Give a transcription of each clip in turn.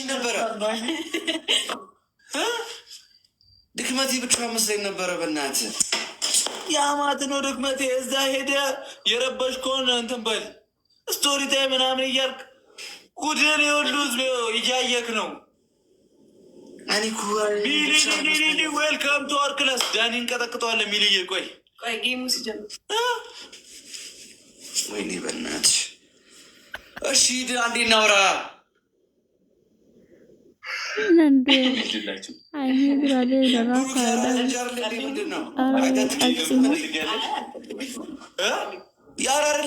ነበረ ድክመቴ ብቻ መስለኝ ነበረ። በእናትህ የአማት ነው ድክመቴ። እዛ ሄደ የረበሽ ከሆነ እንትን በል ስቶሪ ታይም ምናምን እያልክ ጉድን የወሉ ህዝብ እያየክ ነው። ሚሊ ዌልካም ቱ አወር ክላስ። ዳኒ እንቀጠቅጠዋለን። ሚሊዬ ቆይ ጌሙ ሲጀምር ወይኔ በእናትሽ። እሺ አንዴ እናውራ። የአራራ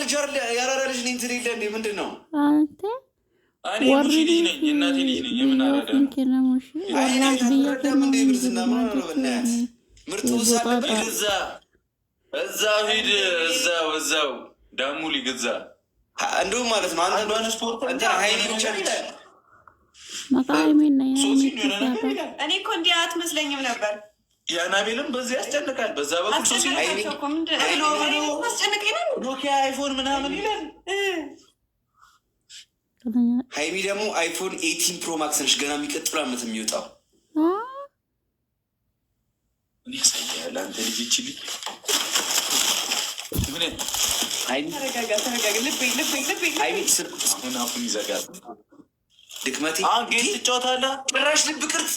ልጅ ነኝ እንትን የለ እንዴ? ምንድን ነው? ሙሺ ልጅ ነኝ፣ የእናቴ ልጅ ነኝ። የምን አረዳም እንዴ? ብርዝና ምናምን ምርጥ ውሳለ ይገዛ እዛው ሂድ፣ እዛው ዳሙ ሊገዛ እንዲሁም ማለት ነው። አንዷን ስፖርት ሀይል ብቻ እኔ እኮ እንዲህ አትመስለኝም ነበር። የአናቤልም በዚህ ያስጨንቃል። በዛ በኩል ኖኪያ አይፎን ምናምን ይላል። ሀይሚ ደግሞ አይፎን 18 ፕሮ ማክስ ነች። ገና የሚቀጥሉ አመት የሚወጣው ያሳያል። አንተ ልጅ ይችል አሁን ይዘጋል። ድክመቴ ጌም ትጫወታለህ። ጭራሽ ልብ ቅርጽ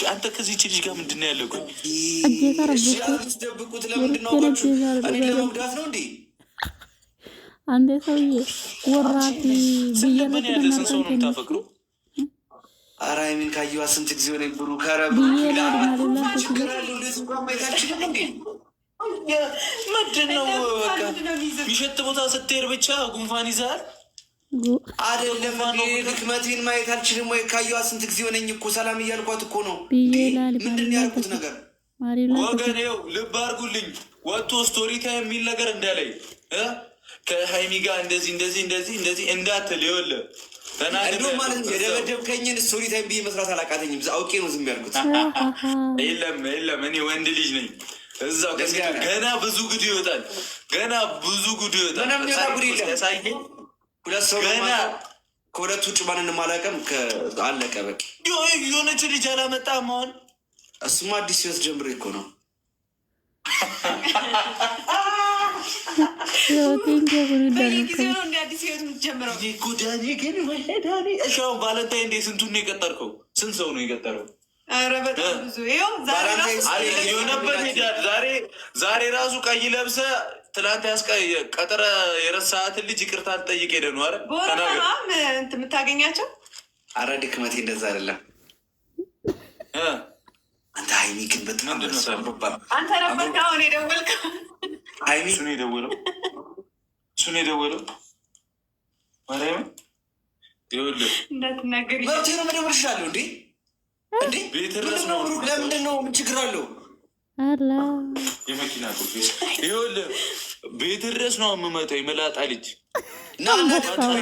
አንተ ከዚህች ልጅ ጋር ምንድን ነው ያለው? ትደብቁት ለምንድን ነው? እኔ ለመጉዳት ነው እንዴ? አንዴ ሰውዬ ወራቲ ስንት ያለ ስንት ሰው ነው የምታፈቅሩ? ኧረ ሀይሚን ካየዋ ስንት ጊዜ ሆነ። ብሩ ከረብ ምንድን ነው በቃ የሚሸት ቦታ ስትሄድ ብቻ ጉንፋን ይዛል አይደለም። ድክመቴን ማየት አልችልም ወይ? ካየዋ ስንት ጊዜ ሆነኝ እኮ ሰላም እያልኳት እኮ ነው። ምንድን ያልኩት ነገር ወገን ው ልብ አድርጉልኝ። ወጥቶ ስቶሪ ታይም የሚል ነገር እንዳላይ ከሀይሚ ጋር እንደዚህ እንዳትል ይወለ እንዲሁም ማለት ነው። የደበደብከኝን ስቶሪ ታይም ብዬ መስራት አላቃተኝም። አውቄ ነው ዝም ያልኩት። የለም እኔ ወንድ ልጅ ነኝ። እዛው ገና ብዙ ጉድ ይወጣል። ያሳየኝ ሁለት ሰው ገና ከሁለት ውጭ ማንንም አላውቅም። አለቀ በቃ። የሆነች ልጅ አላመጣም አሁን። እሱማ አዲስ ህይወት ጀምሬ እኮ ነው። ዳኒ ግን ዳኒ እሻውን ቫለንታይን እንዴ ስንቱን ነው የቀጠርከው? ስንት ሰው ነው የቀጠረው? የሆነበት ሄዳል። ዛሬ ራሱ ቀይ ለብሰ ትላንት ቀጠረ የረሳትን ልጅ ይቅርታ ልጠይቅ ሄደ ነው። እንትን የምታገኛቸው አረ ድክመቴ እንደዛ አይደለም። አንተ ሀይሚ ግን በጣም አንተ ነበር አሁን የደወልከው። ሀይሚ እሱን የደወለው ማርያም ይኸውልህ እንዳትናገር መብቴ ነው። መደወል እችላለሁ እንዴ? ቤት ድረስ ነው። ለምንድን ነው? ምን ችግር አለው? የመኪና ይኸውልህ ቤት ድረስ ነው የምመጣው። የመላጣ ልጅ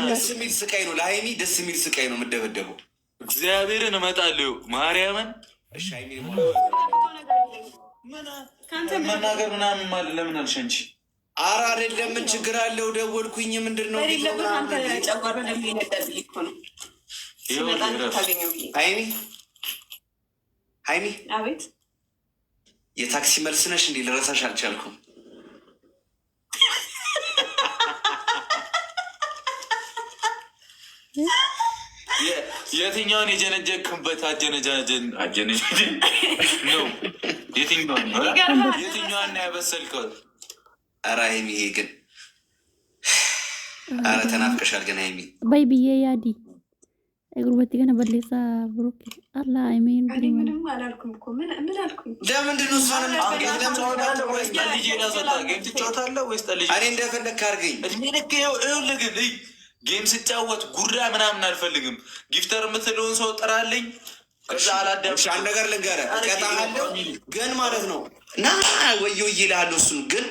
ደስ የሚል ስቃይ ነው። ለሀይሚ ደስ የሚል ስቃይ ነው የምደበደበው። እግዚአብሔርን እመጣለሁ ማርያምን። መናገር ምናምን ማለት ለምን አልሽ አንቺ? ኧረ አይደለም። ምን ችግር አለው? ደወልኩኝ። ምንድን ነው ሀይሚ አቤት። የታክሲ መልስ ነሽ እንዴ? ልረሳሽ አልቻልኩም። የትኛውን የጀነጀክበት አጀነጃጀን ነው? የትኛዋን ያበሰልከው? ኧረ ሀይሚ ይሄ ግን ኧረ ተናፍቀሻል ግን ሀይሚ ባይ ብዬ ያዲ ጉርበቲ ገነ በሌሳ ብሩክ አላ አይሜን ምንም አላልኩም እኮ ምን አልኩኝ? ለምንድን ነው እሷን ትጫወታለህ ወይስ ጠልጅ? እኔ እንደፈለግህ አድርገኝ። እድሜ ልክ ይኸውልህ ግን ጌም ስጫወት ጉራ ምናምን አልፈልግም። ጊፍተር የምትለውን ሰው ጥራልኝ። ከዛ አላዳምሽ። አንድ ነገር ልንገርህ፣ እቀጣሃለሁ ግን ማለት ነው እና ወዮ ይልሃለሁ። እሱን ግን